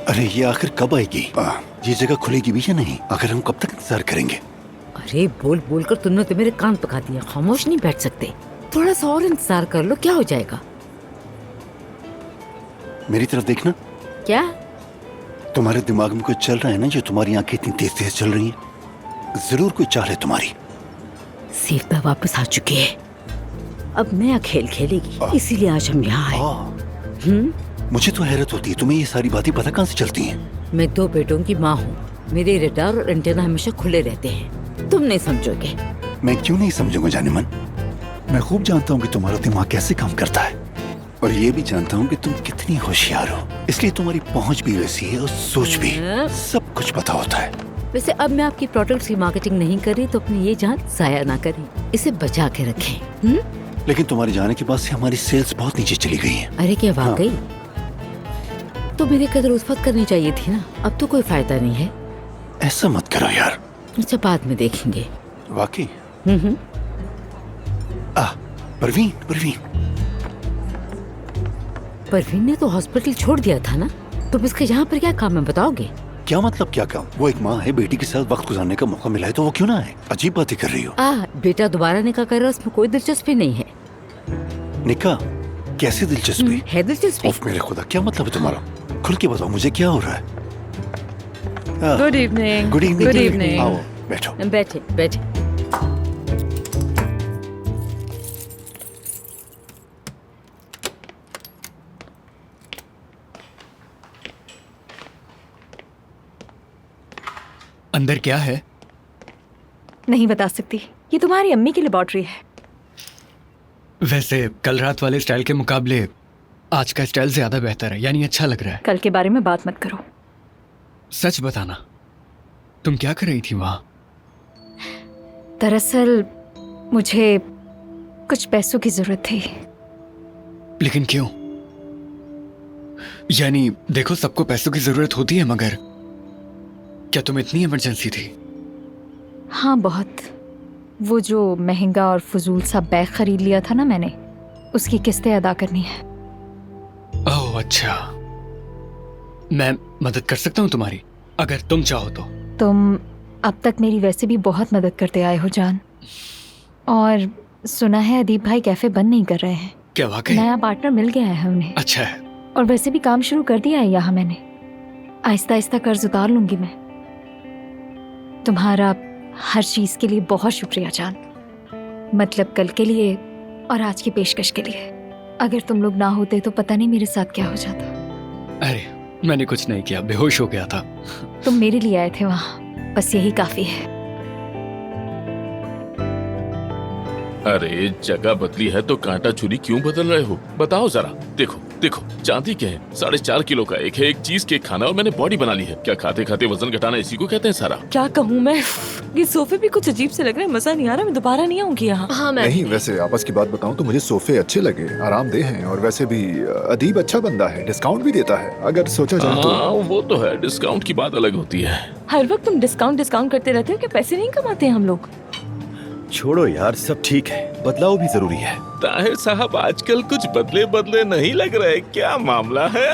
अरे ये आखिर कब आएगी? ये जगह खुलेगी भी या नहीं? आखिर हम कब तक इंतजार करेंगे? अरे बोल बोल कर तुमने तो मेरे कान पका दिया। खामोश नहीं बैठ सकते, थोड़ा सा और इंतजार कर लो, क्या हो जाएगा? मेरी तरफ देखना। क्या? तुम्हारे दिमाग में कुछ चल रहा है ना, जो तुम्हारी आंखें इतनी तेज तेज चल रही हैं। जरूर कोई चाल है तुम्हारी। सीता वापस आ चुकी है, अब नया खेल खेलेगी, इसीलिए आज हम यहाँ आए। मुझे तो हैरत होती है, तुम्हें ये सारी बातें पता कहाँ से चलती हैं? मैं 2 बेटों की माँ हूँ, मेरे रडार और एंटेना हमेशा खुले रहते हैं। तुम नहीं समझोगे। मैं क्यों नहीं समझूंगा जाने मन। मैं खूब जानता हूँ कि तुम्हारा दिमाग कैसे काम करता है, और ये भी जानता हूँ कि तुम कितनी होशियार हो, इसलिए तुम्हारी पहुँच भी वैसी है और सोच भी। सब कुछ पता होता है। वैसे अब मैं आपकी प्रोडक्ट्स की मार्केटिंग नहीं कर रही, तो अपनी ये जान जाया ना करें, इसे बचा के रखें। लेकिन तुम्हारे जाने के बाद से हमारी सेल्स बहुत नीचे चली गई हैं। अरे क्या वाकई? तो मेरी कदर उस वक्त करनी चाहिए थी ना, अब तो कोई फायदा नहीं है। ऐसा मत करो यार। अच्छा बाद में देखेंगे। वाकई? परवीन परवीन ने तो हॉस्पिटल छोड़ दिया था ना, तो इसके यहाँ पर क्या काम है बताओगे? क्या मतलब क्या काम? वो एक माँ है, बेटी के साथ वक्त गुजारने का मौका मिला है तो वो क्यों ना है? अजीब बातें कर रही हो। बेटा दोबारा निकाह कर रहा है, उसमें कोई दिलचस्पी नहीं है। निकाह? कैसे दिलचस्पी? है दिलचस्पी। उफ मेरे खुदा, क्या मतलब है तुम्हारा? खुल के बताओ मुझे, क्या हो रहा है? Good evening. Good evening. Good evening. आओ बैठो। बैठे बैठे। अंदर क्या है? नहीं बता सकती, ये तुम्हारी अम्मी की लेबोरेटरी है। वैसे कल रात वाले स्टाइल के मुकाबले आज का स्टाइल ज्यादा बेहतर है, यानी अच्छा लग रहा है। कल के बारे में बात मत करो। सच बताना, तुम क्या कर रही थी वहां? दरअसल मुझे कुछ पैसों की जरूरत थी। लेकिन क्यों? यानी देखो, सबको पैसों की जरूरत होती है, मगर क्या तुम इतनी इमरजेंसी थी? हाँ बहुत। वो जो महंगा और फजूल सा बैग खरीद लिया था ना मैंने, उसकी किस्तें अदा करनी है। ओह अच्छा, मैं मदद कर सकता हूँ तुम्हारी, अगर तुम चाहो तो। तुम अब तक मेरी वैसे भी बहुत मदद करते आए हो जान, और सुना है अदीब भाई कैफे बंद नहीं कर रहे हैं। क्या वाकई? नया पार्टनर मिल गया है उन्हें। अच्छा है। और वैसे भी काम शुरू कर दिया है यहाँ मैंने। आहिस्ता आहिस्ता कर्ज उतार लूंगी मैं। तुम्हारा हर चीज के लिए बहुत शुक्रिया जान, मतलब कल के लिए और आज की पेशकश के लिए। अगर तुम लोग ना होते तो पता नहीं मेरे साथ क्या हो जाता। अरे मैंने कुछ नहीं किया, बेहोश हो गया था। तुम मेरे लिए आए थे वहाँ, बस यही काफी है। अरे जगह बदली है तो कांटा छुरी क्यों बदल रहे हो? बताओ जरा। देखो देखो, चांदी के हैं, 4.5 किलो का एक है, एक चीज केक खाना, और मैंने बॉडी बना ली है। क्या खाते खाते वजन घटाना इसी को कहते हैं सारा? क्या कहूँ मैं, ये सोफे भी कुछ अजीब से लग रहे हैं, मजा नहीं आ रहा, मैं दोबारा नहीं आऊंगी यहाँ। हाँ नहीं, वैसे आपस की बात बताऊं तो मुझे सोफे अच्छे लगे, आरामदेह हैं, और वैसे भी अदीब अच्छा बंदा है, डिस्काउंट भी देता है अगर सोचा जाए तो। हाँ वो तो है, डिस्काउंट की बात अलग होती है। हर वक्त तुम डिस्काउंट डिस्काउंट करते रहते हो, क्या पैसे नहीं कमाते हैं हम लोग? छोड़ो यार, सब ठीक है, बदलाव भी जरूरी है। ताहिर साहब आजकल कुछ बदले बदले नहीं लग रहे, क्या मामला है?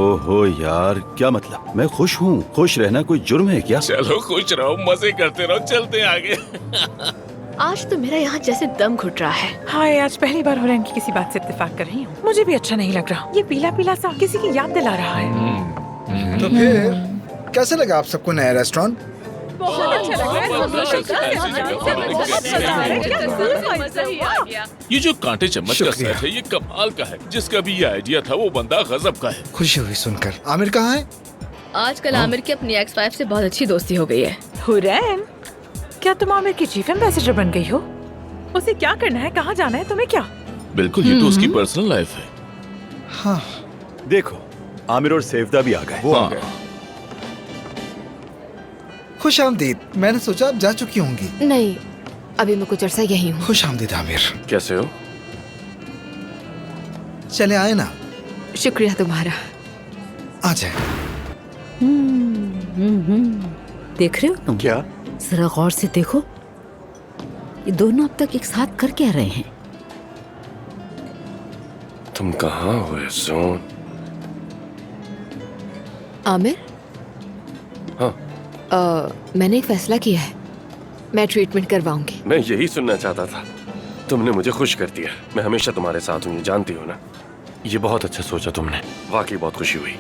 ओहो यार, क्या मतलब? मैं खुश हूँ। खुश रहना कोई जुर्म है क्या? चलो खुश रहो, मजे करते रहो, चलते आगे। आज तो मेरा यहाँ जैसे दम घुट रहा है। हाय, आज पहली बार हो रहा है कि किसी बात से इत्तेफाक कर रही हूँ। मुझे भी अच्छा नहीं लग रहा, ये पीला पीला सा किसी की याद दिला रहा है। तो फिर कैसे लगा आप सबको नया रेस्टोरेंट? बहुत अच्छा लग रहा है। ये जो कांटे चम्मच का सेट है, ये कमाल का है। जिसका भी ये आइडिया था वो बंदा गजब का है। खुशी हुई सुनकर। आमिर कहाँ है? आजकल आमिर की अपनी एक्स-वाइफ से बहुत अच्छी दोस्ती हो गई है। हुरैन, क्या तुम आमिर की चीफ एम्बेसडर बन गई हो? उसे क्या करना है, कहाँ जाना है, तुम्हें क्या? बिल्कुल, ये तो उसकी पर्सनल लाइफ है। हाँ देखो, आमिर और सैफदा भी आ गए। वो आ गए। खुश आमदीद। मैंने सोचा आप जा चुकी होंगी। नहीं, अभी मैं कुछ अर्सा यही हूँ। खुश आमदीद आमिर। कैसे हो? चले आए ना। शुक्रिया तुम्हारा। आ जाए। देख रहे हो तुम? क्या? जरा गौर से देखो, ये दोनों अब तक एक साथ कर क्या रहे हैं? तुम कहाँ हो एहसान? आमिर, हाँ, मैंने एक फैसला किया है। मैं ट्रीटमेंट करवाऊंगी। मैं यही सुनना चाहता था। तुमने मुझे खुश कर दिया। मैं हमेशा तुम्हारे साथ हूँ, ये जानती हो ना। ये बहुत अच्छा सोचा तुमने, वाकई बहुत खुशी हुई।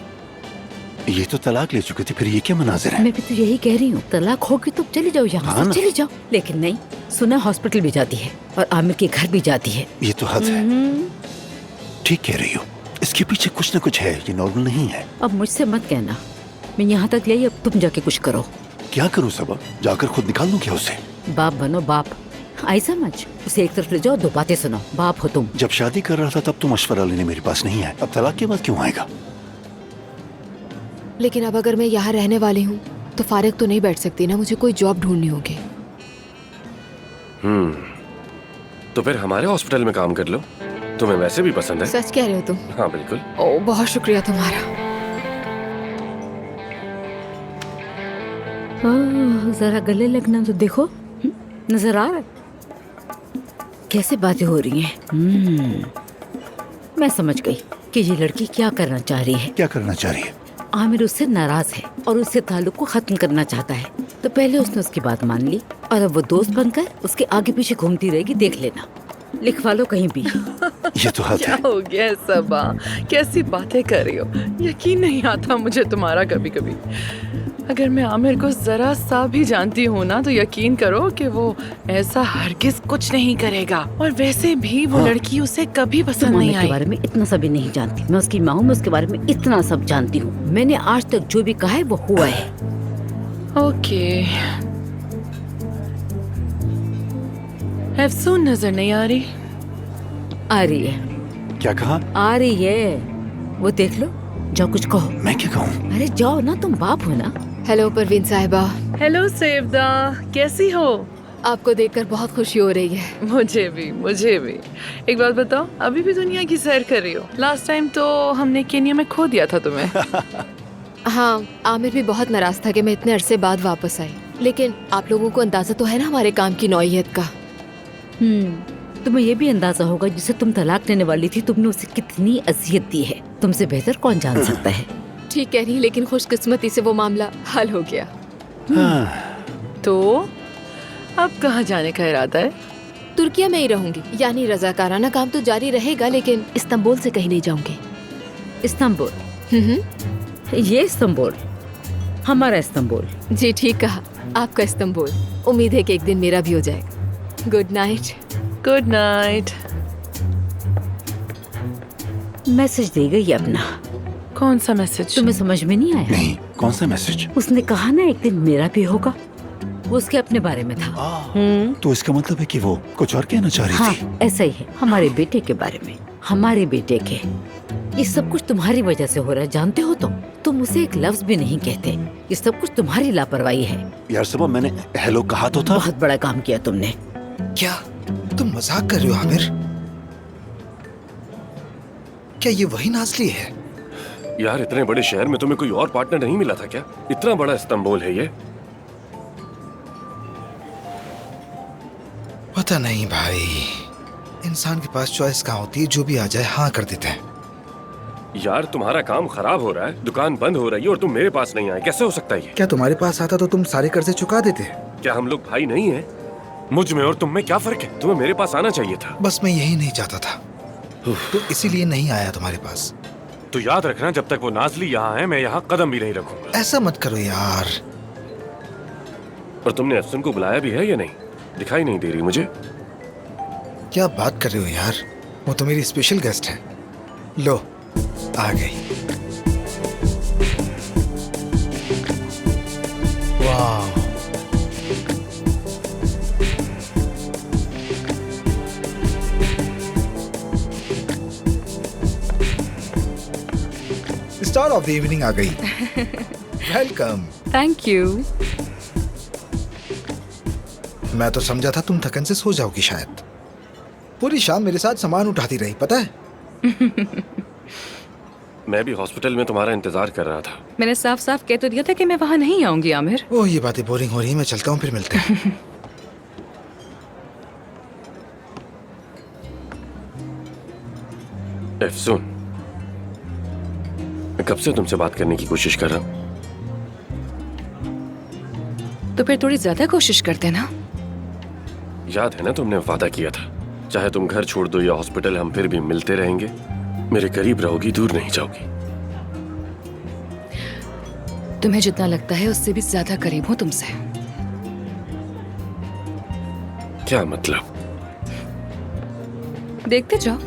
ये तो तलाक ले चुके थे, फिर ये क्या मनाजिर है? मैं भी तो यही कह रही हूँ, तलाक होगी तो चली जाओ यहाँ हाँ से, ना। चली जाओ। लेकिन नहीं, सुना हॉस्पिटल भी जाती है और आमिर के घर भी जाती है। ये तो हद है। ठीक कह रही हो, इसके पीछे कुछ न कुछ है, ये नॉर्मल नहीं है। अब मुझसे मत कहना, मैं यहाँ तक ले आई, अब तुम जाके कुछ करो। क्या करूँ सबा? जाकर खुद निकाल दूं क्या उसे? बाप बनो बाप, आई समझ। उसे एक तरफ ले जाओ, दो बातें सुनो, बाप हो तुम। जब शादी कर रहा था तब तो मशवरा लेने मेरे पास नहीं है, अब तलाक के बाद क्यों आएगा? लेकिन अब अगर मैं यहाँ रहने वाली हूँ तो फारिग तो नहीं बैठ सकती ना, मुझे कोई जॉब ढूंढनी होगी। तो फिर हमारे हॉस्पिटल में काम कर लो, तुम्हें वैसे भी पसंद है। सच कह रहे हो तुम? हाँ बिल्कुल। ओ, बहुत शुक्रिया तुम्हारा। जरा गले लगना तो देखो, नजर आ रहा है कैसे बातें हो रही हैं। मैं समझ गई कि ये लड़की क्या करना चाह रही है। क्या करना चाह रही है? आमिर उससे नाराज है और उससे ताल्लुक को खत्म करना चाहता है। तो पहले उसने उसकी बात मान ली और अब वो दोस्त बनकर उसके आगे पीछे घूमती रहेगी, देख लेना। लिखवा लो कहीं भी। ये तो हद है। क्या हो गया सबा, कैसी बातें कर रही हो? यकीन नहीं आता मुझे तुम्हारा कभी कभी। अगर मैं आमिर को जरा सा भी जानती हूँ ना तो यकीन करो कि वो ऐसा हरगिज कुछ नहीं करेगा। और वैसे भी वो लड़की उसे कभी पसंद नहीं के आई। बारे में इतना सा भी नहीं जानती। मैं उसकी माँ हूँ, मैं उसके बारे में इतना सब जानती हूँ। मैंने आज तक जो भी कहा है वो हुआ है। ओके, अफसून नजर नहीं आ रही। आ रही है। क्या कहा? आ रही है, वो देख लो। जाओ कुछ कहो। मैं क्या कहूँ? अरे जाओ ना, तुम बाप हो ना। हेलो परवीन साहिबा। हेलो सेवदा, कैसी हो? आपको देखकर बहुत खुशी हो रही है। मुझे भी, मुझे भी। एक बात बताओ, अभी भी दुनिया की सैर कर रही हो? लास्ट टाइम तो हमने केन्या में खो दिया था तुम्हें। हाँ, आमिर भी बहुत नाराज था कि मैं इतने अरसे बाद वापस आई। लेकिन आप लोगों को अंदाजा तो है ना हमारे काम की नौइयत का। तुम्हें ये भी अंदाजा होगा जिसे तुम तलाक लेने वाली थी, तुमने उसे कितनी अजियत दी है। तुमसे बेहतर कौन जान सकता है। ठीक कह रही, लेकिन खुशकिस्मती से वो मामला हल हो गया। तो अब कहाँ जाने का इरादा है? तुर्किया में ही रहूंगी, यानी रजाकाराना काम तो जारी रहेगा, लेकिन इस्तांबुल से कहीं नहीं जाऊंगी। इस्तांबुल? ये इस्तांबुल, हमारा इस्तांबुल। जी ठीक कहा, आपका इस्तांबुल। उम्मीद है कि एक दिन मेरा भी हो जाएगा। Good night. Good night. Message दे गई अपना। कौन सा मैसेज? तुम्हें समझ में नहीं आया? नहीं, कौन सा मैसेज? उसने कहा ना एक दिन मेरा भी होगा, वो उसके अपने बारे में था। तो इसका मतलब है कि वो कुछ और कहना चाह रही हाँ, थी। ऐसा ही है। हमारे बेटे के बारे में, हमारे बेटे के। ये सब कुछ तुम्हारी वजह से हो रहा है, जानते हो तुम उसे एक लफ्ज भी नहीं कहते। ये सब कुछ तुम्हारी लापरवाही है। यार सबा, मैंने हेलो कहा तो था। बहुत बड़ा काम किया तुमने। क्या तुम मजाक कर रहे हो आमिर? क्या ये वही नाज़ली है? यार इतने बड़े शहर में तुम्हें कोई और पार्टनर नहीं मिला था क्या? इतना बड़ा इस्तांबुल है ये। पता नहीं भाई, इंसान के पास चॉइस कहाँ होती है, जो भी आ जाए हाँ कर देते हैं। यार तुम्हारा काम खराब हो रहा है, दुकान बंद हो रही है और तुम मेरे पास नहीं आए, कैसे हो सकता है ये? क्या तुम्हारे पास आता तो तुम सारे कर्जे चुका देते? क्या हम लोग भाई नहीं हैं? मुझ में और तुम में क्या फर्क है? तुम्हें मेरे पास आना चाहिए था। बस मैं यही नहीं चाहता था, तो इसीलिए नहीं आया तुम्हारे पास। तो याद रखना, जब तक वो नाज़ली यहाँ है मैं यहाँ कदम भी नहीं रखूंगा। ऐसा मत करो यार। और तुमने अफसन को बुलाया भी है या नहीं? दिखाई नहीं दे रही मुझे। क्या बात कर रहे हो यार, वो तो मेरी स्पेशल गेस्ट है। लो आ गई। वाह, स्टार ऑफ द इवनिंग आ गई। वेलकम। Thank you. मैं तो समझा था तुम थकन से सो जाओगी शायद। पूरी शाम मेरे साथ सामान उठाती रही, पता है? मैं भी हॉस्पिटल में तुम्हारा इंतजार कर रहा था। मैंने साफ साफ कह तो दिया था कि मैं वहाँ नहीं आऊंगी आमिर। ओह, ये बातें बोरिंग हो रही है, मैं चलता हूँ, फिर मिलते हैं। सुन, मैं कब से तुमसे बात करने की कोशिश कर रहा हूँ। तो फिर थोड़ी ज्यादा कोशिश करते ना। याद है ना तुमने वादा किया था, चाहे तुम घर छोड़ दो या हॉस्पिटल, हम फिर भी मिलते रहेंगे। मेरे करीब रहोगी, दूर नहीं जाओगी। तुम्हें जितना लगता है उससे भी ज्यादा करीब हूँ तुमसे। क्या मतलब? देखते जाओ।